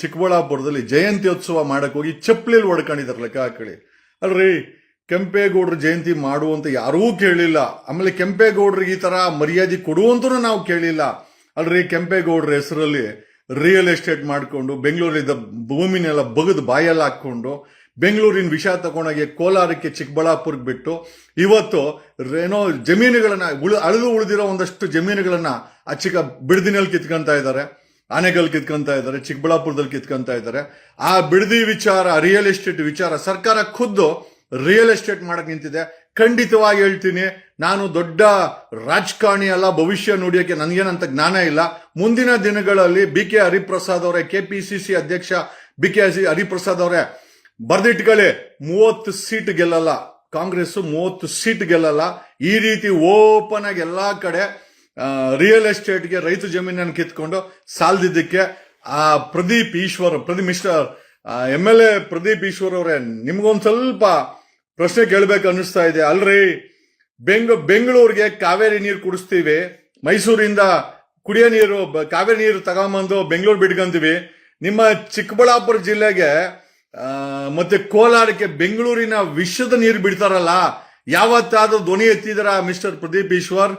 ಚಿಕ್ಕಬಳ್ಳಾಪುರದಲ್ಲಿ ಜಯಂತ್ಯೋತ್ಸವ ಮಾಡಕ್ ಹೋಗಿ ಚಪ್ಪಲಿಲಿ ಹೊಡ್ಕೊಂಡಿದ್ದಾರೆ, ಲೆಕ್ಕ ಹಾಕಳಿ. ಅಲ್ರಿ, ಕೆಂಪೇಗೌಡರ ಜಯಂತಿ ಮಾಡುವಂತ ಯಾರೂ ಕೇಳಿಲ್ಲ. ಆಮೇಲೆ ಕೆಂಪೇಗೌಡರಿಗೆ ಈ ತರ ಮರ್ಯಾದೆ ಕೊಡುವಂತೂ ನಾವು ಕೇಳಿಲ್ಲ. ಅಲ್ರಿ, ಕೆಂಪೇಗೌಡರ ಹೆಸರಲ್ಲಿ ರಿಯಲ್ ಎಸ್ಟೇಟ್ ಮಾಡ್ಕೊಂಡು ಬೆಂಗಳೂರಿನ ಭೂಮಿನೆಲ್ಲ ಬಗದು ಬಾಯೆಲ್ಲ ಹಾಕೊಂಡು ಬೆಂಗಳೂರಿನ ವಿಷ ತಗೊಂಡಾಗೆ ಕೋಲಾರಕ್ಕೆ ಚಿಕ್ಕಬಳ್ಳಾಪುರಕ್ಕೆ ಬಿಟ್ಟು ಇವತ್ತು ಏನೋ ಜಮೀನುಗಳನ್ನ ಅಳೆದು ಉಳಿದಿರೋ ಒಂದಷ್ಟು ಜಮೀನುಗಳನ್ನ ಆ ಬಿಡದಿನಲ್ಲಿ ಕಿತ್ಕೊಂತ ಇದ್ದಾರೆ, ಆನೆಗಲ್ ಕಿತ್ಕೊಂತ ಇದ್ದಾರೆ, ಚಿಕ್ಕಬಳ್ಳಾಪುರದಲ್ಲಿ ಕಿತ್ಕೊಂತ ಇದ್ದಾರೆ. ಆ ಬಿಡದಿ ವಿಚಾರ, ರಿಯಲ್ ಎಸ್ಟೇಟ್ ವಿಚಾರ, ಸರ್ಕಾರ ಖುದ್ದು ರಿಯಲ್ ಎಸ್ಟೇಟ್ ಮಾಡಕ್ ನಿಂತಿದೆ. ಖಂಡಿತವಾಗಿ ಹೇಳ್ತೀನಿ, ನಾನು ದೊಡ್ಡ ರಾಜಕಾರಣಿ ಅಲ್ಲ, ಭವಿಷ್ಯ ನುಡಿಯೋಕೆ ನನಗೇನಂತ ಜ್ಞಾನ ಇಲ್ಲ. ಮುಂದಿನ ದಿನಗಳಲ್ಲಿ BK ಹರಿಪ್ರಸಾದ್ ಅವರೇ, KPCC ಅಧ್ಯಕ್ಷ BK ಹರಿಪ್ರಸಾದ್ ಅವರೇ, ಬರ್ದಿಟ್ಕೊಳ್ಳಿ, 30 ಸೀಟ್ ಗೆಲ್ಲಲ್ಲ ಕಾಂಗ್ರೆಸ್, 30 ಸೀಟ್ ಗೆಲ್ಲಲ್ಲ. ಈ ರೀತಿ ಓಪನ್ ಆಗಿ ಎಲ್ಲಾ ಕಡೆ ರಿಯಲ್ ಎಸ್ಟೇಟ್ಗೆ ರೈತ ಜಮೀನನ್ನು ಕಿತ್ಕೊಂಡು ಸಾಲದಿದ್ದಕ್ಕೆ ಆ ಮಿಸ್ಟರ್ MLA ಪ್ರದೀಪ್ ಈಶ್ವರ್ ಅವರೇ, ನಿಮ್ಗೊಂದ್ ಸ್ವಲ್ಪ ಪ್ರಶ್ನೆ ಕೇಳ್ಬೇಕು ಅನ್ನಿಸ್ತಾ ಇದೆ. ಅಲ್ರಿ, ಬೆಂಗಳೂರಿಗೆ ಕಾವೇರಿ ನೀರು ಕುಡಿಸ್ತೀವಿ, ಮೈಸೂರಿಂದ ಕುಡಿಯೋ ನೀರು ಕಾವೇರಿ ನೀರು ತಗೊಂಬಂದು ಬೆಂಗಳೂರು ಬಿಟ್ಕೊಂತೀವಿ. ನಿಮ್ಮ ಚಿಕ್ಕಬಳ್ಳಾಪುರ ಜಿಲ್ಲೆಗೆ ಮತ್ತೆ ಕೋಲಾರಕ್ಕೆ ಬೆಂಗಳೂರಿನ ವಿಷದ ನೀರು ಬಿಡ್ತಾರಲ್ಲ, ಯಾವತ್ತಾದ್ರೂ ಧ್ವನಿ ಎತ್ತಿದಿರಾ ಮಿಸ್ಟರ್ ಪ್ರದೀಪ್ ಈಶ್ವರ್?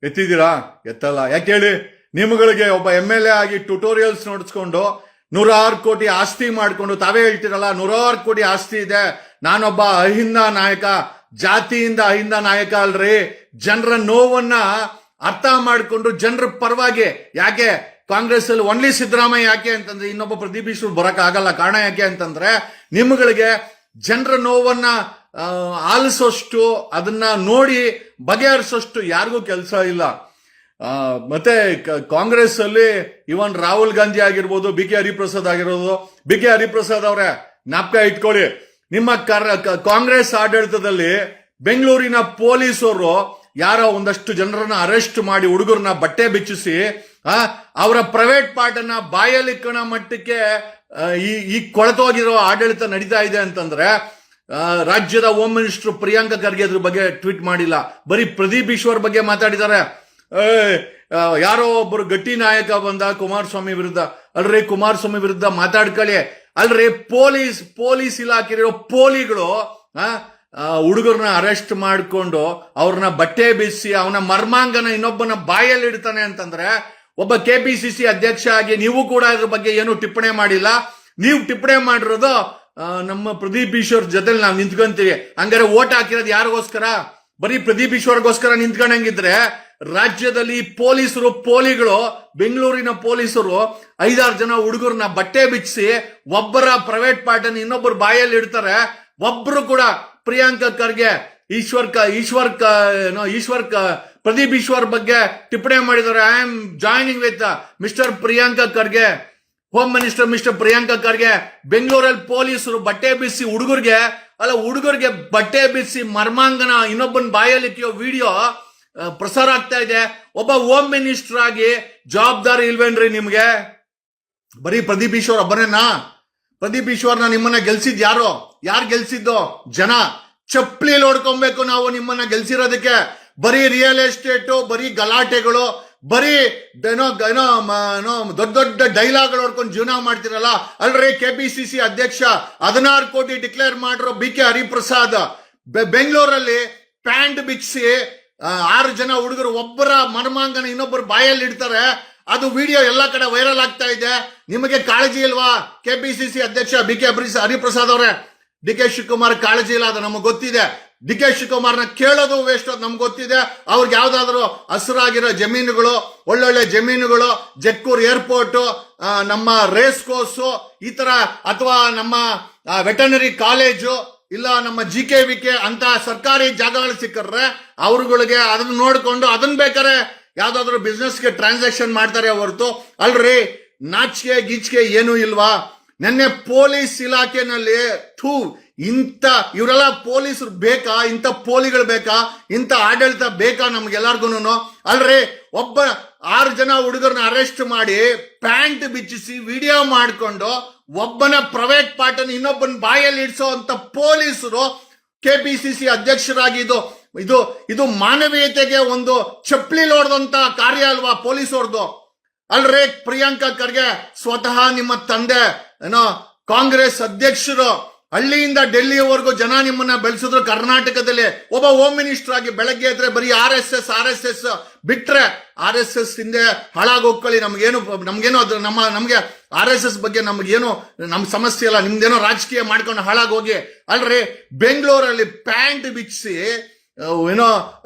ಎತ್ತಿದ್ದೀರಾ? ಎತ್ತಲ್ಲ. ಯಾಕೆ ಹೇಳಿ? ನಿಮ್ಗಳಿಗೆ ಒಬ್ಬ MLA ಆಗಿ ಟ್ಯುಟೋರಿಯಲ್ಸ್ ನೋಡಿಸ್ಕೊಂಡು 106 ಕೋಟಿ ಆಸ್ತಿ ಮಾಡ್ಕೊಂಡು ತಾವೇ ಹೇಳ್ತಿರಲ್ಲ, 106 ಕೋಟಿ ಆಸ್ತಿ ಇದೆ, ನಾನೊಬ್ಬ ಅಹಿಂದ ನಾಯಕ, ಜಾತಿಯಿಂದ ಅಹಿಂದ ನಾಯಕ ಅಲ್ರಿ. ಜನರ ನೋವನ್ನ ಅರ್ಥ ಮಾಡಿಕೊಂಡು ಜನರ ಪರವಾಗಿ, ಯಾಕೆ ಕಾಂಗ್ರೆಸ್ ಅಲ್ಲಿ ಒನ್ಲಿ ಸಿದ್ದರಾಮಯ್ಯ ಯಾಕೆ ಅಂತಂದ್ರೆ ಇನ್ನೊಬ್ಬ ಪ್ರದೀಪ್ ಈಶ್ವರ್ ಬರಕ್ ಆಗಲ್ಲ. ಕಾರಣ ಯಾಕೆ ಅಂತಂದ್ರೆ ನಿಮ್ಗಳಿಗೆ ಜನರ ನೋವನ್ನ ಆಲಿಸೋಷ್ಟು, ಅದನ್ನ ನೋಡಿ ಬಗೆಹರಿಸೋಷ್ಟು ಯಾರಿಗೂ ಕೆಲಸ ಇಲ್ಲ. ಮತ್ತೆ ಕಾಂಗ್ರೆಸ್ ಅಲ್ಲಿ ಇವನ್ ರಾಹುಲ್ ಗಾಂಧಿ ಆಗಿರ್ಬೋದು, BK ಹರಿಪ್ರಸಾದ್ ಆಗಿರೋದು. BK ಹರಿಪ್ರಸಾದ್ ಅವರೇ, ಜ್ಞಾಪಕ ಇಟ್ಕೊಳ್ಳಿ, ನಿಮ್ಮ ಕಾಂಗ್ರೆಸ್ ಆಡಳಿತದಲ್ಲಿ ಬೆಂಗಳೂರಿನ ಪೊಲೀಸರು ಯಾರೋ ಒಂದಷ್ಟು ಜನರನ್ನ ಅರೆಸ್ಟ್ ಮಾಡಿ ಹುಡುಗರನ್ನ ಬಟ್ಟೆ ಬಿಚ್ಚಿಸಿ ಅವರ ಪ್ರೈವೇಟ್ ಪಾರ್ಟ್ ಅನ್ನ ಬಾಯಲ್ಲಿ ಕಣ ಮಟ್ಟಕ್ಕೆ ಈ ಕೊಳತೋಗಿರೋ ಆಡಳಿತ ನಡೀತಾ ಇದೆ ಅಂತಂದ್ರೆ ರಾಜ್ಯದ ಹೋಮ್ ಮಿನಿಸ್ಟರ್ ಪ್ರಿಯಾಂಕಾ ಖರ್ಗೆ ಅದ್ರ ಬಗ್ಗೆ ಟ್ವೀಟ್ ಮಾಡಿಲ್ಲ, ಬರೀ ಪ್ರದೀಪ್ ಈಶ್ವರ್ ಬಗ್ಗೆ ಮಾತಾಡಿದ್ದಾರೆ. ಯಾರೋ ಒಬ್ಬರು ಗಟ್ಟಿ ನಾಯಕ ಬಂದ ಕುಮಾರಸ್ವಾಮಿ ವಿರುದ್ಧ. ಅಲ್ರಿ, ಕುಮಾರಸ್ವಾಮಿ ವಿರುದ್ಧ ಮಾತಾಡ್ಕೊಳ್ಳಿ. ಅಲ್ರಿ, ಪೊಲೀಸ್ ಇಲಾಖೆಯಲ್ಲಿರೋ ಪೋಲಿಗಳು ಹುಡುಗರನ್ನ ಅರೆಸ್ಟ್ ಮಾಡಿಕೊಂಡು ಅವ್ರನ್ನ ಬಟ್ಟೆ ಬೀಸಿ ಅವನ ಮರ್ಮಾಂಗನ ಇನ್ನೊಬ್ಬನ ಬಾಯಲ್ಲಿ ಇಡ್ತಾನೆ ಅಂತಂದ್ರೆ, ಒಬ್ಬ KPCC ಅಧ್ಯಕ್ಷ ಆಗಿ ನೀವು ಕೂಡ ಅದ್ರ ಬಗ್ಗೆ ಏನು ಟಿಪ್ಪಣಿ ಮಾಡಿಲ್ಲ. ನೀವು ಟಿಪ್ಪಣಿ ಮಾಡಿರೋದು ನಮ್ಮ ಪ್ರದೀಪ್ ಈಶ್ವರ್ ಜೊತೆ ನಾವು ನಿಂತ್ಕೊಂತೀವಿ. ಹಂಗಾರೆ ಓಟ್ ಹಾಕಿರೋದು ಯಾರಿಗೋಸ್ಕರ? ಬರೀ ಪ್ರದೀಪ್ ಈಶ್ವರ್ಗೋಸ್ಕರ ನಿಂತ್ಕೊಂಡಂಗಿದ್ರೆ ರಾಜ್ಯದಲ್ಲಿ ಪೋಲಿಗಳು, ಬೆಂಗಳೂರಿನ ಪೊಲೀಸರು 5-6 ಜನ ಹುಡುಗರನ್ನ ಬಟ್ಟೆ ಬಿಚ್ಚಿಸಿ ಒಬ್ಬರ ಪ್ರೈವೇಟ್ ಪಾರ್ಟ್ ಅನ್ನು ಇನ್ನೊಬ್ಬರು ಬಾಯಲ್ಲಿ ಇಡ್ತಾರೆ. ಒಬ್ರು ಕೂಡ ಪ್ರಿಯಾಂಕಾ ಖರ್ಗೆ ಪ್ರದೀಪ್ ಈಶ್ವರ್ ಬಗ್ಗೆ ಟಿಪ್ಪಣಿ ಮಾಡಿದ್ದಾರೆ. I am joining with mister Priyanka Kharge, home minister mister Priyanka Kharge. ಬೆಂಗಳೂರಲ್ಲಿ ಪೊಲೀಸರು ಬಟ್ಟೆ ಬೀಸಿ ಹುಡುಗರಿಗೆ ಬಟ್ಟೆ ಬೀಸಿ ಮರ್ಮಾಂಗನ ಇನ್ನೊಬ್ಬನ ಬಾಯಲ್ಲಿ ಇಟ್ಟಿಯೋ ವಿಡಿಯೋ ಪ್ರಸಾರ ಆಗ್ತಾ ಇದೆ. ಒಬ್ಬ ಹೋಮ್ ಮಿನಿಸ್ಟರ್ ಆಗಿ ಜವಾಬ್ದಾರಿ ಇಲ್ವೇನ್ರಿ ನಿಮ್ಗೆ? ಬರೀ ಪ್ರದೀಪ್ ಈಶ್ವರ್ ಒಬ್ಬನೇನಾ? ಪ್ರದೀಪ್ ಈಶ್ವರ್ನ ನಿಮ್ಮನ್ನ ಗೆಲ್ಸಿದ್ ಯಾರು ಗೆಲ್ಸಿದ್ದು? ಜನ. ಚಪ್ಪಲಿಯಲ್ಲಿ ಹೊಡ್ಕೊಬೇಕು ನಾವು ನಿಮ್ಮನ್ನ ಗೆಲ್ಸಿರೋದಕ್ಕೆ. ಬರೀ ರಿಯಲ್ ಎಸ್ಟೇಟ್, ಬರೀ ಗಲಾಟೆಗಳು, ಬರೀ ದೊಡ್ಡ ಡೈಲಾಗ್ಗಳು ಹೊಡ್ಕೊಂಡು ಜೀವನ ಮಾಡ್ತಿರಲ್ಲ. ಅಲ್ರಿ, KPCC ಅಧ್ಯಕ್ಷ 16 ಕೋಟಿ ಡಿಕ್ಲೇರ್ ಮಾಡಿರೋ BK ಹರಿಪ್ರಸಾದ್ ಬೆಂಗಳೂರಲ್ಲಿ ಪ್ಯಾಂಟ್ ಬಿಚ್ಚಿಸಿ 6 ಜನ ಹುಡುಗರು ಒಬ್ಬರ ಮರ್ಮಾಂಗನ ಇನ್ನೊಬ್ಬರು ಬಾಯಲ್ಲಿ ಇಡ್ತಾರೆ. ಅದು ವಿಡಿಯೋ ಎಲ್ಲಾ ಕಡೆ ವೈರಲ್ ಆಗ್ತಾ ಇದೆ. ನಿಮಗೆ ಕಾಳಜಿ ಇಲ್ವಾ? KPCC ಅಧ್ಯಕ್ಷ BK ಹರಿಪ್ರಸಾದ್ ಅವರೇ, DK ಶಿವಕುಮಾರ್ ಕಾಳಜಿ ಇಲ್ಲ, ಅದು ನಮಗೆ ಗೊತ್ತಿದೆ. DK ಶಿವಕುಮಾರ್ನ ಕೇಳೋದು ವೇಸ್ಟ್, ಅದು ನಮ್ಗೆ ಗೊತ್ತಿದೆ. ಅವ್ರಿಗೆ ಯಾವ್ದಾದ್ರು ಹಸಿರಾಗಿರೋ ಜಮೀನುಗಳು, ಒಳ್ಳೊಳ್ಳೆ ಜಮೀನುಗಳು, ಜಕ್ಕೂರ್ ಏರ್ಪೋರ್ಟ್, ನಮ್ಮ ರೇಸ್ ಕೋರ್ಸು ಈ ತರ, ಅಥವಾ ನಮ್ಮ ವೆಟರ್ನರಿ ಕಾಲೇಜು, ಇಲ್ಲ ನಮ್ಮ GKVK ಅಂತ ಸರ್ಕಾರಿ ಜಾಗಗಳು ಸಿಕ್ಕರೆ ಅವ್ರುಗಳಿಗೆ ಅದನ್ನ ನೋಡ್ಕೊಂಡು ಅದನ್ನ ಬೇಕಾರೆ ಯಾವ್ದಾದ್ರು ಬಿಸ್ನೆಸ್ಗೆ ಟ್ರಾನ್ಸಾಕ್ಷನ್ ಮಾಡ್ತಾರೆ ಹೊರತು. ಅಲ್ರಿ, ನಾಚಿಕೆ ಗೀಚಿಕೆ ಏನೂ ಇಲ್ವಾ? ನೆನ್ನೆ ಪೊಲೀಸ್ ಇಲಾಖೆನಲ್ಲಿ ಇವರೆಲ್ಲ ಪೊಲೀಸರು ಬೇಕಾ? ಇಂಥ ಪೋಲಿಗಳು ಬೇಕಾ? ಇಂಥ ಆಡಳಿತ ಬೇಕಾ ನಮ್ಗೆಲ್ಲರಿಗೂ? ಅಲ್ರಿ, ಒಬ್ಬ 6 ಜನ ಹುಡುಗರನ್ನ ಅರೆಸ್ಟ್ ಮಾಡಿ ಪ್ಯಾಂಟ್ ಬಿಚ್ಚಿಸಿ ವಿಡಿಯೋ ಮಾಡಿಕೊಂಡು ಒಬ್ಬನ ಪ್ರೈವೇಟ್ ಪಾರ್ಟ್ ಅನ್ನು ಇನ್ನೊಬ್ಬನ ಬಾಯಲ್ಲಿ ಇಡಿಸೋ ಅಂತ ಪೊಲೀಸರು KPCC ಅಧ್ಯಕ್ಷರಾಗಿ ಇದು ಮಾನವೀಯತೆಗೆ ಒಂದು ಚಪ್ಪಲಿ ಹೊಡೆದಂತ ಕಾರ್ಯ ಅಲ್ವಾ ಪೊಲೀಸರದು? ಅಲ್ರೇ ಪ್ರಿಯಾಂಕಾ ಖರ್ಗೆ ಸ್ವತಃ ನಿಮ್ಮ ತಂದೆ ಏನೋ ಕಾಂಗ್ರೆಸ್ ಅಧ್ಯಕ್ಷರು ಹಳ್ಳಿಯಿಂದ ಡೆಲ್ಲಿಯವರೆಗೂ ಜನ ನಿಮ್ಮನ್ನ ಬೆಳೆಸಿದ್ರು. ಕರ್ನಾಟಕದಲ್ಲಿ ಒಬ್ಬ ಹೋಮ್ ಮಿನಿಸ್ಟರ್ ಆಗಿ ಬೆಳಗ್ಗೆ ಎದ್ರೆ ಬರೀ ಆರ್ ಎಸ್ ಎಸ್ ಬಿಟ್ರೆ RSS ಹಿಂದೆ ಹಾಳಾಗೋಗ್ಕೊಳ್ಳಿ, ನಮ್ಗೇನು ಅದು ನಮ್ಗೆ RSS ಬಗ್ಗೆ ನಮ್ಗೇನು ನಮ್ ಸಮಸ್ಯೆ ಇಲ್ಲ, ನಿಮ್ದೇನೋ ರಾಜಕೀಯ ಮಾಡ್ಕೊಂಡು ಹಾಳಾಗೋಗಿ. ಅಲ್ರಿ ಬೆಂಗಳೂರಲ್ಲಿ ಪ್ಯಾಂಟ್ ಬಿಚ್ಚಿಸಿ ಏನೋ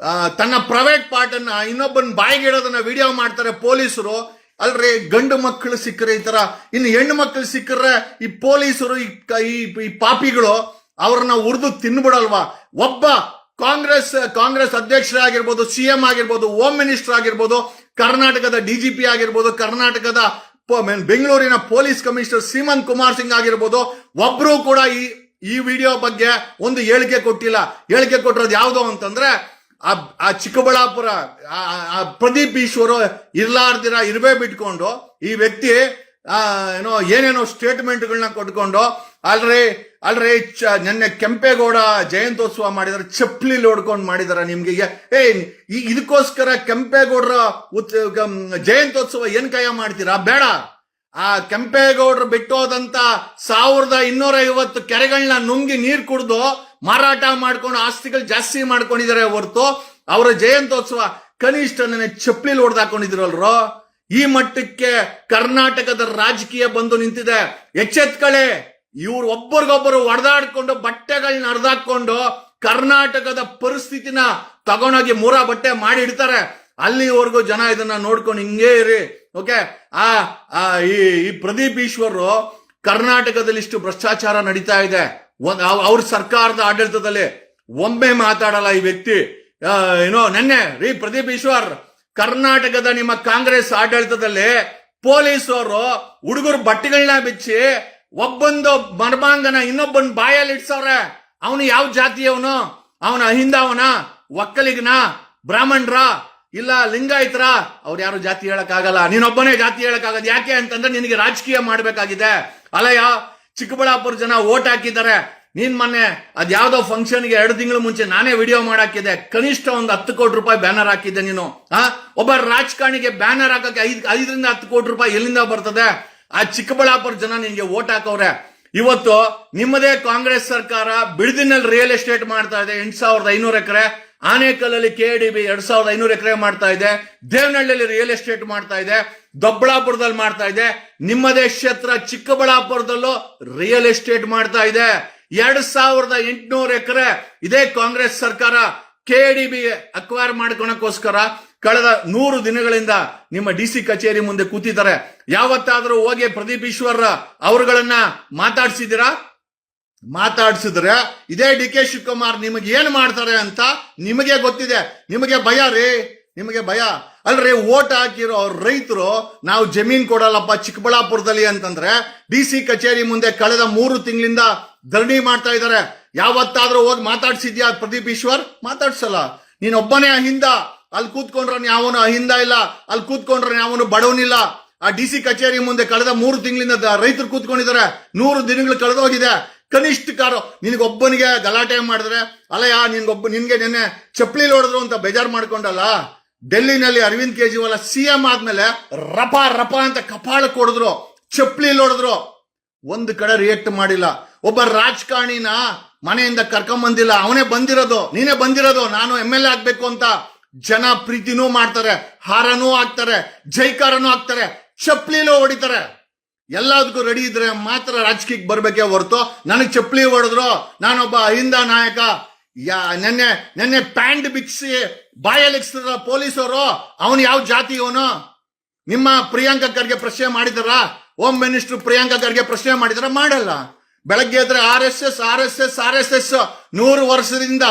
ತನ್ನ ಪ್ರೈವೇಟ್ ಪಾರ್ಟ್ ಅನ್ನ ಇನ್ನೊಬ್ಬನ ಬಾಯಿಗೆ ಇಡೋದನ್ನ ವಿಡಿಯೋ ಮಾಡ್ತಾರೆ ಪೊಲೀಸರು. ಅಲ್ರಿ ಗಂಡು ಮಕ್ಕಳು ಸಿಕ್ಕರೆ ಈ ತರ, ಇನ್ನು ಹೆಣ್ಣು ಮಕ್ಕಳು ಸಿಕ್ಕರೆ ಈ ಪೊಲೀಸರು ಈ ಪಾಪಿಗಳು ಅವ್ರನ್ನ ಉರ್ದು ತಿನ್ಬಿಡಲ್ವಾ? ಒಬ್ಬ ಕಾಂಗ್ರೆಸ್ ಅಧ್ಯಕ್ಷರಾಗಿರ್ಬೋದು, CM ಆಗಿರ್ಬೋದು, ಹೋಮ್ ಮಿನಿಸ್ಟರ್ ಆಗಿರ್ಬೋದು, ಕರ್ನಾಟಕದ DGP ಆಗಿರ್ಬೋದು, ಕರ್ನಾಟಕದ ಬೆಂಗಳೂರಿನ ಪೊಲೀಸ್ ಕಮಿಷನರ್ ಶ್ರೀಮಂತ್ ಕುಮಾರ್ ಸಿಂಗ್ ಆಗಿರ್ಬೋದು, ಒಬ್ರು ಕೂಡ ಈ ವಿಡಿಯೋ ಬಗ್ಗೆ ಒಂದು ಹೇಳಿಕೆ ಕೊಟ್ಟಿಲ್ಲ. ಹೇಳಿಕೆ ಕೊಟ್ಟಿರೋದು ಯಾವ್ದು ಅಂತಂದ್ರೆ ಆ ಚಿಕ್ಕಬಳ್ಳಾಪುರ ಪ್ರದೀಪ್ ಈಶ್ವರ್ ಇರ್ಬೇ ಬಿಟ್ಕೊಂಡು ಈ ವ್ಯಕ್ತಿ ಏನೇನೋ ಸ್ಟೇಟ್ಮೆಂಟ್ಗಳನ್ನ ಕೊಟ್ಕೊಂಡು ಅಲ್ರಿ ನೆನ್ನೆ ಕೆಂಪೇಗೌಡ ಜಯಂತ್ಯೋತ್ಸವ ಮಾಡಿದಾರೆ, ಚಪ್ಪಲಿ ಹೊಡ್ಕೊಂಡು ಮಾಡಿದಾರೆ. ನಿಮ್ಗೆ ಇದಕ್ಕೋಸ್ಕರ ಕೆಂಪೇಗೌಡರ ಜಯಂತ್ಯೋತ್ಸವ ಏನ್ ಕೈಯ ಮಾಡ್ತೀರಾ? ಬೇಡ. ಆ ಕೆಂಪೇಗೌಡರು ಬಿಟ್ಟೋದಂತ 1250 ಕೆರೆಗಳನ್ನ ನುಂಗಿ ನೀರ್ ಕುಡ್ದು ಮಾರಾಟ ಮಾಡ್ಕೊಂಡು ಆಸ್ತಿಗಳು ಜಾಸ್ತಿ ಮಾಡ್ಕೊಂಡಿದ್ದಾರೆ ಹೊರತು ಅವರ ಜಯಂತ್ಯೋತ್ಸವ ಕನಿಷ್ಠ ನನಗೆ ಚಪ್ಪಲಿ ಹೊಡೆದಾಕೊಂಡಿದ್ರಲ್ರೋ. ಈ ಮಟ್ಟಕ್ಕೆ ಕರ್ನಾಟಕದ ರಾಜಕೀಯ ಬಂದು ನಿಂತಿದೆ. ಎಚ್ಚೆತ್ಕಳೆ. ಇವ್ರು ಒಬ್ಬರಿಗೊಬ್ಬರು ಹೊಡೆದಾಡ್ಕೊಂಡು ಬಟ್ಟೆಗಳನ್ನ ಹರಿದಾಕೊಂಡು ಕರ್ನಾಟಕದ ಪರಿಸ್ಥಿತಿನ ತಗೊಂಡೋಗಿ ಬಟ್ಟೆ ಮಾಡಿ ಇಡ್ತಾರೆ. ಅಲ್ಲಿವರೆಗೂ ಜನ ಇದನ್ನ ನೋಡ್ಕೊಂಡು ಹಿಂಗೇ ಇರಿ. ಓಕೆ. ಈ ಪ್ರದೀಪ್ ಈಶ್ವರ್ ಕರ್ನಾಟಕದಲ್ಲಿ ಇಷ್ಟು ಭ್ರಷ್ಟಾಚಾರ ನಡೀತಾ ಇದೆ, ಅವ್ರ ಸರ್ಕಾರದ ಆಡಳಿತದಲ್ಲಿ ಒಮ್ಮೆ ಮಾತಾಡಲ್ಲ ಈ ವ್ಯಕ್ತಿ. ನೆನ್ನೆ ಪ್ರದೀಪ್ ಈಶ್ವರ್, ಕರ್ನಾಟಕದ ನಿಮ್ಮ ಕಾಂಗ್ರೆಸ್ ಆಡಳಿತದಲ್ಲಿ ಪೊಲೀಸರು ಹುಡುಗರು ಬಟ್ಟೆಗಳನ್ನ ಬಿಚ್ಚಿ ಒಬ್ಬೊಂದು ಮರ್ಮಾಂಗನ ಇನ್ನೊಬ್ಬನ್ ಬಾಯಲ್ಲಿ ಇಡ್ಸವ್ರೆ. ಅವನು ಯಾವ ಜಾತಿಯವನು? ಅವನ ಅಹಿಂದವನ, ಒಕ್ಕಲಿಗನ, ಬ್ರಾಹ್ಮಣರ, ಇಲ್ಲ ಲಿಂಗಾಯತರ? ಅವ್ರು ಯಾರು ಜಾತಿ ಹೇಳಕ್ಕಾಗಲ್ಲ, ನೀನೊಬ್ಬನೇ ಜಾತಿ ಹೇಳಕ್ಕಾಗಲ್ಲ. ಯಾಕೆ ಅಂತಂದ್ರೆ ನಿನಗೆ ರಾಜಕೀಯ ಮಾಡ್ಬೇಕಾಗಿದೆ. ಅಲಯ ಚಿಕ್ಕಬಳ್ಳಾಪುರ ಜನ ಓಟ್ ಹಾಕಿದ್ದಾರೆ. ನೀನ್ ಮೊನ್ನೆ ಅದ್ಯಾವ್ದೋ ಫಂಕ್ಷನ್ಗೆ 2 ತಿಂಗಳು ಮುಂಚೆ ನಾನೇ ವಿಡಿಯೋ ಮಾಡಾಕಿದೆ. ಕನಿಷ್ಠ ಒಂದು 10 ಕೋಟಿ ರೂಪಾಯಿ ಬ್ಯಾನರ್ ಹಾಕಿದ್ದೆ ನೀನು. ಒಬ್ಬ ರಾಜಕಾರಣಿಗೆ ಬ್ಯಾನರ್ ಹಾಕಕ್ಕೆ 5ರಿಂದ 10 ಕೋಟಿ ರೂಪಾಯಿ ಎಲ್ಲಿಂದ ಬರ್ತದೆ? ಆ ಚಿಕ್ಕಬಳ್ಳಾಪುರ ಜನ ನಿನ್ಗೆ ಓಟ್ ಹಾಕವ್ರೆ. ಇವತ್ತು ನಿಮ್ಮದೇ ಕಾಂಗ್ರೆಸ್ ಸರ್ಕಾರ ಬಿಡದಿನಲ್ಲಿ ರಿಯಲ್ ಎಸ್ಟೇಟ್ ಮಾಡ್ತಾ ಇದೆ 8500 ಎಕರೆ, ಆನೇಕಲ್ಲಲ್ಲಿ KDB 2500 ಎಕರೆ ಮಾಡ್ತಾ ಇದೆ, ದೇವನಹಳ್ಳಿಯಲ್ಲಿ ರಿಯಲ್ ಎಸ್ಟೇಟ್ ಮಾಡ್ತಾ ಇದೆ, ದೊಡ್ಡಬಳ್ಳಾಪುರದಲ್ಲಿ ಮಾಡ್ತಾ ಇದೆ, ನಿಮ್ಮದೇ ಕ್ಷೇತ್ರ ಚಿಕ್ಕಬಳ್ಳಾಪುರದಲ್ಲೂ ರಿಯಲ್ ಎಸ್ಟೇಟ್ ಮಾಡ್ತಾ ಇದೆ. 2800 ಎಕರೆ ಇದೇ ಕಾಂಗ್ರೆಸ್ ಸರ್ಕಾರ KDB ಅಕ್ವೈರ್ ಮಾಡ್ಕೊಳಕ್ಕೋಸ್ಕರ ಕಳೆದ 100 ದಿನಗಳಿಂದ ನಿಮ್ಮ DC ಕಚೇರಿ ಮುಂದೆ ಕೂತಿದ್ದಾರೆ. ಯಾವತ್ತಾದ್ರೂ ಹೋಗಿ ಪ್ರದೀಪ್ ಈಶ್ವರ್ ಅವರುಗಳನ್ನ ಮಾತಾಡ್ಸಿದ್ರೆ ಇದೇ DK ಶಿವಕುಮಾರ್ ನಿಮಗೆ ಏನ್ ಮಾಡ್ತಾರೆ ಅಂತ ನಿಮಗೆ ಗೊತ್ತಿದೆ. ನಿಮಗೆ ಭಯ ರೀ, ನಿಮಗೆ ಭಯ. ಅಲ್ರಿ ಓಟ್ ಹಾಕಿರೋ ರೈತರು ನಾವು ಜಮೀನ್ ಕೊಡಲ್ಲಪ್ಪ ಚಿಕ್ಕಬಳ್ಳಾಪುರದಲ್ಲಿ ಅಂತಂದ್ರೆ DC ಕಚೇರಿ ಮುಂದೆ ಕಳೆದ 3 ತಿಂಗಳಿಂದ ಧರಣಿ ಮಾಡ್ತಾ ಇದ್ದಾರೆ. ಯಾವತ್ತಾದ್ರೂ ಹೋಗಿ ಮಾತಾಡ್ಸಿದ್ಯಾ ಪ್ರದೀಪ್ ಈಶ್ವರ್? ಮಾತಾಡ್ಸಲ್ಲ. ನೀನೊಬ್ಬನೇ ಅಹಿಂದ. ಅಲ್ಲಿ ಕೂತ್ಕೊಂಡ್ರೆ ಯಾವನು ಅಹಿಂದ ಇಲ್ಲ, ಅಲ್ಲಿ ಕೂತ್ಕೊಂಡ್ರೆ ಯಾವನು ಬಡವನಿಲ್ಲ. ಆ DC ಕಚೇರಿ ಮುಂದೆ ಕಳೆದ 3 ತಿಂಗಳಿಂದ ರೈತರು ಕೂತ್ಕೊಂಡಿದ್ದಾರೆ. 100 ದಿನಗಳು ಕಳೆದೋಗಿದೆ. ಕನಿಷ್ಠ ಕಾರು ನಿನಗೊಬ್ಬನಿಗೆ ಗಲಾಟೆ ಮಾಡಿದ್ರೆ ಅಲ್ಲಯ್ಯ ನಿನ್ಗೆ ನೆನ್ನೆ ಚಪ್ಪಲಿ ಹೊಡೆದ್ರು ಅಂತ ಬೇಜಾರು ಮಾಡ್ಕೊಂಡಲ್ಲ. ಡೆಲ್ಲಿನಲ್ಲಿ ಅರವಿಂದ್ ಕೇಜ್ರಿವಾಲ್ CM ಆದ್ಮೇಲೆ ರಪ ಅಂತ ಕಪಾಳ ಕೊಡಿದ್ರು, ಚಪ್ಪಲಿ ಹೊಡೆದ್ರು. ಒಂದು ಕಡೆ ರಿಯಾಕ್ಟ್ ಮಾಡಿಲ್ಲ. ಒಬ್ಬ ರಾಜಕಾರಣಿನ ಮನೆಯಿಂದ ಕರ್ಕೊಂಬಂದಿಲ್ಲ, ಅವನೇ ಬಂದಿರೋದು, ನೀನೇ ಬಂದಿರೋದು. ನಾನು MLA ಆಗ್ಬೇಕು ಅಂತ ಜನ ಪ್ರೀತಿನೂ ಮಾಡ್ತಾರೆ, ಹಾರನೂ ಹಾಕ್ತಾರೆ, ಜೈಕಾರನೂ ಹಾಕ್ತಾರೆ, ಚಪ್ಪಲಿಲೂ ಹೊಡಿತಾರೆ. ಎಲ್ಲದಕ್ಕೂ ರೆಡಿ ಇದ್ರೆ ಮಾತ್ರ ರಾಜಕೀಯಕ್ಕೆ ಬರ್ಬೇಕೇ ಹೊರತು ನನಗೆ ಚಪ್ಪಲಿ ಹೊಡೆದ್ರು ನಾನೊಬ್ಬ ಅಹಿಂದ ನಾಯಕ. ನೆನ್ನೆ ಪ್ಯಾಂಟ್ ಬಿಚ್ಚಿಸಿ ಬಾಯಲ್ಲಿ ಪೊಲೀಸರು ಅವನು ಯಾವ ಜಾತಿಯವನು? ನಿಮ್ಮ ಪ್ರಿಯಾಂಕಾ ಖರ್ಗೆ ಪ್ರಶ್ನೆ ಮಾಡಿದಾರ? ಹೋಮ್ ಮಿನಿಸ್ಟರ್ ಪ್ರಿಯಾಂಕಾ ಖರ್ಗೆ ಪ್ರಶ್ನೆ ಮಾಡಿದಾರ? ಮಾಡಲ್ಲ. ಬೆಳಗ್ಗೆ ಎದ್ರೆ RSS 100 ವರ್ಷದಿಂದ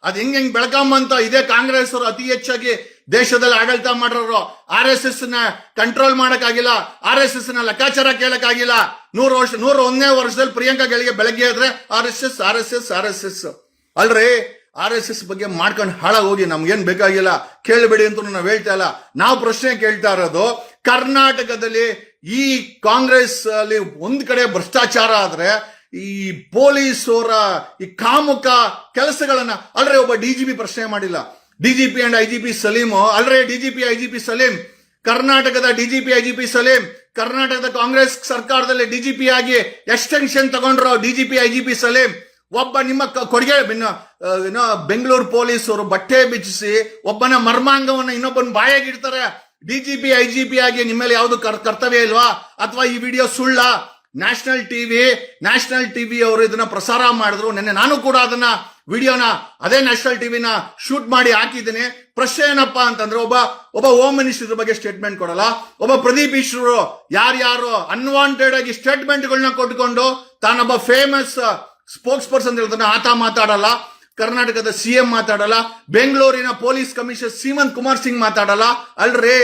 ಅದ್ ಹೆಂಗ್ ಬೆಳಕಂಬಂತ ಇದೇ ಕಾಂಗ್ರೆಸ್ ಅವರು ಅತಿ ಹೆಚ್ಚಾಗಿ ದೇಶದಲ್ಲಿ ಆಡಳಿತ ಮಾಡೋರು. RSS ನ ಕಂಟ್ರೋಲ್ ಮಾಡಕ್ಕಾಗಿಲ್ಲ, RSS ನ ಲೆಕ್ಕಾಚಾರ ಕೇಳಕ್ಕಾಗಿಲ್ಲ. 101ನೇ ವರ್ಷದಲ್ಲಿ ಪ್ರಿಯಾಂಕಾ ಗಳಿಗೆ ಬೆಳಗ್ಗೆ ಎದ್ರೆ RSS ಅಲ್ರಿ. RSS ಬಗ್ಗೆ ಮಾಡ್ಕೊಂಡು ಹಾಳಾಗೋಗಿ ನಮ್ಗೇನ್ ಬೇಕಾಗಿಲ್ಲ, ಕೇಳಬೇಡಿ ಅಂತ ನಾವು ಹೇಳ್ತಾ ಇಲ್ಲ. ನಾವು ಪ್ರಶ್ನೆ ಕೇಳ್ತಾ ಇರೋದು, ಕರ್ನಾಟಕದಲ್ಲಿ ಈ ಕಾಂಗ್ರೆಸ್ ಅಲ್ಲಿ ಒಂದ್ ಕಡೆ ಭ್ರಷ್ಟಾಚಾರ ಆದ್ರೆ ಈ ಪೊಲೀಸರ ಈ ಕಾಮುಕ ಕೆಲಸಗಳನ್ನ ಅಲ್ರೇ ಒಬ್ಬ DGP ಪ್ರಶ್ನೆ ಮಾಡಿಲ್ಲ. DGP ಅಂಡ್ IGP ಸಲೀಮ್, ಅಲ್ರೇ DGP IGP ಸಲೀಮ್ ಕರ್ನಾಟಕದ ಡಿಜಿಪಿ ಐಜಿಪಿ ಸಲೀಂ, ಕರ್ನಾಟಕದ ಕಾಂಗ್ರೆಸ್ ಸರ್ಕಾರದಲ್ಲಿ ಡಿಜಿಪಿ ಆಗಿ ಎಕ್ಸ್ಟೆನ್ಷನ್ ತಗೊಂಡ್ರು ಡಿಜಿಪಿ ಐಜಿಪಿ ಸಲೀಂ. ಒಬ್ಬ ನಿಮ್ಮ ಕೊಡುಗೆ ಬೆಂಗಳೂರು ಪೊಲೀಸರು ಬಟ್ಟೆ ಬಿಚ್ಚಿಸಿ ಒಬ್ಬನ ಮರ್ಮಾಂಗವನ್ನ ಇನ್ನೊಬ್ಬನ ಬಾಯಾಗಿಡ್ತಾರೆ. ಡಿಜಿಪಿ ಐಜಿಪಿ ಆಗಿ ನಿಮ್ಮಲ್ಲಿ ಯಾವುದು ಕರ್ತವ್ಯ ಇಲ್ವಾ? ಅಥವಾ ಈ ವಿಡಿಯೋ ಸುಳ್ಳ? ನ್ಯಾಷನಲ್ ಟಿವಿ ಅವರು ಇದನ್ನ ಪ್ರಸಾರ ಮಾಡಿದ್ರು. ನೆನ್ನೆ ನಾನು ಕೂಡ ಅದನ್ನ ವಿಡಿಯೋನ ಅದೇ ನ್ಯಾಷನಲ್ ಟಿವಿನ ಶೂಟ್ ಮಾಡಿ ಹಾಕಿದ್ದೀನಿ. ಪ್ರಶ್ನೆ ಏನಪ್ಪಾ ಅಂತಂದ್ರೆ, ಒಬ್ಬ ಹೋಮ್ ಮಿನಿಸ್ಟರ್ ಬಗ್ಗೆ ಸ್ಟೇಟ್ಮೆಂಟ್ ಕೊಡಲ್ಲ, ಒಬ್ಬ ಪ್ರದೀಪ್ ಈಶ್ವರು ಯಾರ್ಯಾರು ಅನ್ವಾಂಟೆಡ್ ಆಗಿ ಸ್ಟೇಟ್ಮೆಂಟ್ಗಳನ್ನ ಕೊಟ್ಕೊಂಡು ತಾನೊಬ್ಬ ಫೇಮಸ್ ಸ್ಪೋಕ್ಸ್ ಪರ್ಸನ್ ಹೇಳ್ತಾನೆ, ಆತ ಮಾತಾಡಲ್ಲ, ಕರ್ನಾಟಕದ ಸಿಎಂ ಮಾತಾಡಲ್ಲ, ಬೆಂಗಳೂರಿನ ಪೊಲೀಸ್ ಕಮಿಷನರ್ ಸೀಮಂತ್ ಕುಮಾರ್ ಸಿಂಗ್ ಮಾತಾಡಲ್ಲ. ಅಲ್ರಿ,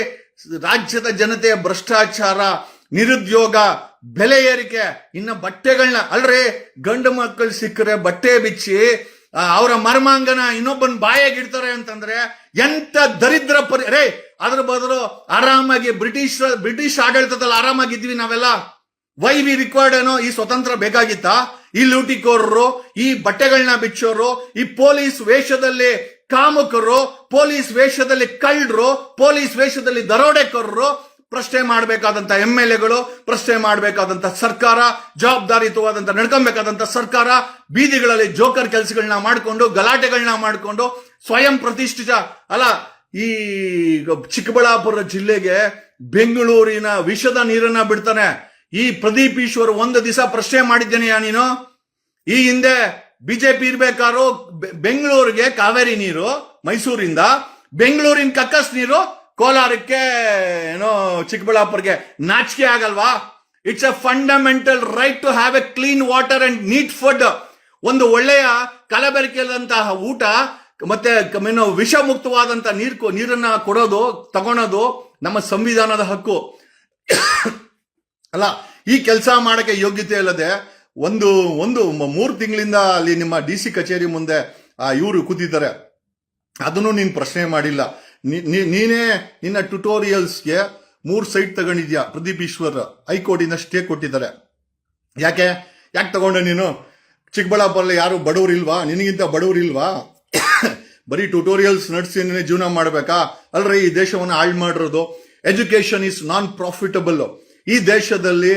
ರಾಜ್ಯದ ಜನತೆಯ ಭ್ರಷ್ಟಾಚಾರ, ನಿರುದ್ಯೋಗ, ಬೆಲೆ ಏರಿಕೆ, ಇನ್ನ ಬಟ್ಟೆಗಳನ್ನ ಅಲ್ರಿ, ಗಂಡು ಮಕ್ಕಳು ಸಿಕ್ಕರೆ ಬಟ್ಟೆ ಬಿಚ್ಚಿ ಅವರ ಮರ್ಮಾಂಗನ ಇನ್ನೊಬ್ಬನ ಬಾಯಾಗಿಡ್ತಾರೆ ಅಂತಂದ್ರೆ ಎಂತ ದರಿದ್ರ ಅದ್ರ ಬದಲು ಆರಾಮಾಗಿ ಬ್ರಿಟಿಷ್ ಆಡಳಿತದಲ್ಲಿ ಆರಾಮಾಗಿದ್ವಿ ನಾವೆಲ್ಲ. ವೈ ವಿ ರಿಕ್ವೈರ್ಡ್ ಏನೋ ಈ ಸ್ವತಂತ್ರ ಬೇಕಾಗಿತ್ತಾ? ಈ ಲೂಟಿಕೋರರು, ಈ ಬಟ್ಟೆಗಳನ್ನ ಬಿಚ್ಚೋರು, ಈ ಪೊಲೀಸ್ ವೇಷದಲ್ಲಿ ಕಾಮುಕರು, ಪೊಲೀಸ್ ವೇಷದಲ್ಲಿ ಕಳ್ಳರು, ಪೊಲೀಸ್ ವೇಷದಲ್ಲಿ ದರೋಡೆಕೋರರು, ಪ್ರಶ್ನೆ ಮಾಡಬೇಕಾದಂತ MLAಗಳು, ಪ್ರಶ್ನೆ ಮಾಡಬೇಕಾದಂತ ಸರ್ಕಾರ, ಜವಾಬ್ದಾರಿಯುತವಾದಂತ ನಡ್ಕೊಬೇಕಾದಂತ ಸರ್ಕಾರ ಬೀದಿಗಳಲ್ಲಿ ಜೋಕರ್ ಕೆಲಸಗಳನ್ನ ಮಾಡಿಕೊಂಡು, ಗಲಾಟೆಗಳನ್ನ ಮಾಡಿಕೊಂಡು ಸ್ವಯಂ ಪ್ರತಿಷ್ಠಿತ ಅಲ್ಲ. ಈ ಚಿಕ್ಕಬಳ್ಳಾಪುರ ಜಿಲ್ಲೆಗೆ ಬೆಂಗಳೂರಿನ ವಿಷದ ನೀರನ್ನ ಬಿಡ್ತಾನೆ ಈ ಪ್ರದೀಪ್ ಈಶ್ವರ್. ಒಂದು ದಿವಸ ಪ್ರಶ್ನೆ ಮಾಡಿದ್ದೇನೆಯಾ ನೀನು? ಈ ಹಿಂದೆ ಬಿಜೆಪಿ ಇರ್ಬೇಕಾದ್ರು ಬೆಂಗಳೂರಿಗೆ ಕಾವೇರಿ ನೀರು, ಮೈಸೂರಿಂದ ಬೆಂಗಳೂರಿನ ಕಕ್ಕಸ್ ನೀರು ಕೋಲಾರಕ್ಕೆ ಏನೋ ಚಿಕ್ಕಬಳ್ಳಾಪುರ್ಗೆ. ನಾಚಿಕೆ ಆಗಲ್ವಾ? It's a fundamental right to have a clean water and neat food. ಒಂದು ಒಳ್ಳೆಯ ಕಲಬೆರಕೆದಂತಹ ಊಟ ಮತ್ತೆ ವಿಷ ಮುಕ್ತವಾದಂತಹ ನೀರನ್ನ ಕೊಡೋದು, ತಗೊಳೋದು ನಮ್ಮ ಸಂವಿಧಾನದ ಹಕ್ಕು ಅಲ್ಲ. ಈ ಕೆಲಸ ಮಾಡಕ್ಕೆ ಯೋಗ್ಯತೆ ಇಲ್ಲದೆ ಒಂದು 3 ತಿಂಗಳಿಂದ ಅಲ್ಲಿ ನಿಮ್ಮ DC ಕಚೇರಿ ಮುಂದೆ ಇವರು ಕೂತಿದ್ದಾರೆ. ಅದನ್ನು ನೀನು ಪ್ರಶ್ನೆ ಮಾಡಿಲ್ಲ. ನೀನೇ ನಿನ್ನ ಟ್ಯುಟೋರಿಯಲ್ಸ್ಗೆ 3 ಸೈಟ್ ತಗೊಂಡಿದ್ಯಾ. ಪ್ರದೀಪ್ ಈಶ್ವರ್ ಹೈಕೋರ್ಟಿಂದ ಸ್ಟೇ ಕೊಟ್ಟಿದ್ದಾರೆ. ಯಾಕೆ ತಗೊಂಡೆ ನೀನು? ಚಿಕ್ಕಬಳ್ಳಾಪುರಲ್ಲಿ ಯಾರು ಬಡವರಿಲ್ವಾ? ನಿನಗಿಂತ ಬಡವರಿಲ್ವಾ? ಬರೀ ಟ್ಯುಟೋರಿಯಲ್ಸ್ ನಡೆಸಿ ಜೀವನ ಮಾಡ್ಬೇಕಾ? ಅಲ್ರಿ, ಈ ದೇಶವನ್ನು ಹಾಳು ಮಾಡಿರೋದು. Education is non profitable. ಈ ದೇಶದಲ್ಲಿ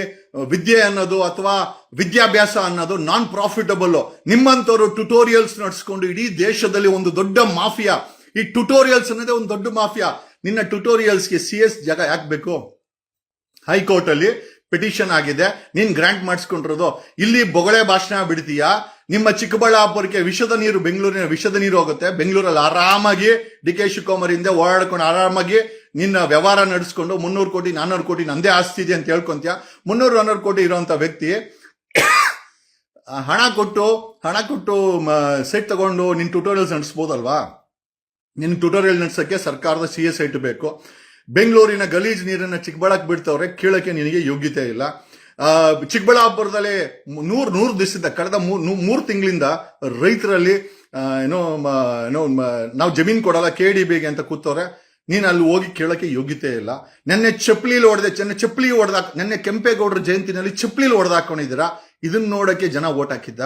ವಿದ್ಯೆ ಅನ್ನೋದು ಅಥವಾ ವಿದ್ಯಾಭ್ಯಾಸ ಅನ್ನೋದು ನಾನ್ ಪ್ರಾಫಿಟಬಲ್. ನಿಮ್ಮಂತವರು ಟ್ಯುಟೋರಿಯಲ್ಸ್ ನಡೆಸ್ಕೊಂಡು ಇಡೀ ದೇಶದಲ್ಲಿ ಒಂದು ದೊಡ್ಡ ಮಾಫಿಯಾ. ಈ ಟ್ಯುಟೋರಿಯಲ್ಸ್ ಅನ್ನೋದೇ ಒಂದು ದೊಡ್ಡ ಮಾಫಿಯಾ. ನಿನ್ನ ಟ್ಯುಟೋರಿಯಲ್ಸ್ಗೆ CS ಜಾಗ ಯಾಕೆ ಬೇಕು? ಹೈಕೋರ್ಟ್ ಅಲ್ಲಿ ಪಿಟಿಷನ್ ಆಗಿದೆ, ನೀನ್ ಗ್ರಾಂಟ್ ಮಾಡಿಸ್ಕೊಂಡಿರೋದು. ಇಲ್ಲಿ ಬೊಗಳೆ ಭಾಷಣ ಬಿಡ್ತೀಯಾ? ನಿಮ್ಮ ಚಿಕ್ಕಬಳ್ಳಾಪುರಕ್ಕೆ ವಿಷದ ನೀರು, ಬೆಂಗಳೂರಿನ ವಿಷದ ನೀರು ಹೋಗುತ್ತೆ. ಬೆಂಗಳೂರಲ್ಲಿ ಆರಾಮಾಗಿ DK ಶಿವಕುಮಾರ್ ಹಿಂದೆ ಓಡಾಡ್ಕೊಂಡು ಆರಾಮಾಗಿ ನಿನ್ನ ವ್ಯವಹಾರ ನಡೆಸ್ಕೊಂಡು 300 ಕೋಟಿ 400 ಕೋಟಿ ನಂದೇ ಆಸ್ತಿ ಇದೆ ಅಂತ ಹೇಳ್ಕೊಂತೀಯ. 300-400 ಕೋಟಿ ಇರುವಂತ ವ್ಯಕ್ತಿ ಹಣ ಕೊಟ್ಟು ಸೈಟ್ ತಗೊಂಡು ನಿನ್ ಟ್ಯುಟೋರಿಯಲ್ಸ್ ನಡೆಸ್ಬೋದಲ್ವಾ? ನಿನ್ ಟ್ಯುಟೋರಿಯಲ್ ನಡೆಸಕ್ಕೆ ಸರ್ಕಾರದ CS ಸೈಟ್ ಬೇಕು. ಬೆಂಗಳೂರಿನ ಗಲೀಜ್ ನೀರನ್ನ ಚಿಕ್ಕಬಳ್ಳಾಪುರ ಬಿಡ್ತವ್ರೆ, ಕೇಳಕ್ಕೆ ನಿನಗೆ ಯೋಗ್ಯತೆ ಇಲ್ಲ. ಚಿಕ್ಕಬಳ್ಳಾಪುರದಲ್ಲಿ 100 ದಿವಸದಿಂದ ಕಳೆದ 3 ತಿಂಗಳಿಂದ ರೈತರಲ್ಲಿ ನಾವು ಜಮೀನ್ ಕೊಡಲ್ಲ KDBಗೆ ಅಂತ ಕೂತವ್ರೆ. ನೀನ್ ಅಲ್ಲಿ ಹೋಗಿ ಕೇಳಕ್ಕೆ ಯೋಗ್ಯತೆ ಇಲ್ಲ. ನೆನ್ನೆ ನೆನ್ನೆ ಕೆಂಪೇಗೌಡರ ಜಯಂತಿನಲ್ಲಿ ಚಪ್ಪಲಿಲಿ ಹೊಡೆದಾಕೊಂಡಿದ್ದೀರಾ. ಇದನ್ನ ನೋಡಕ್ಕೆ ಜನ ಓಟ್ ಹಾಕಿದ್ದ?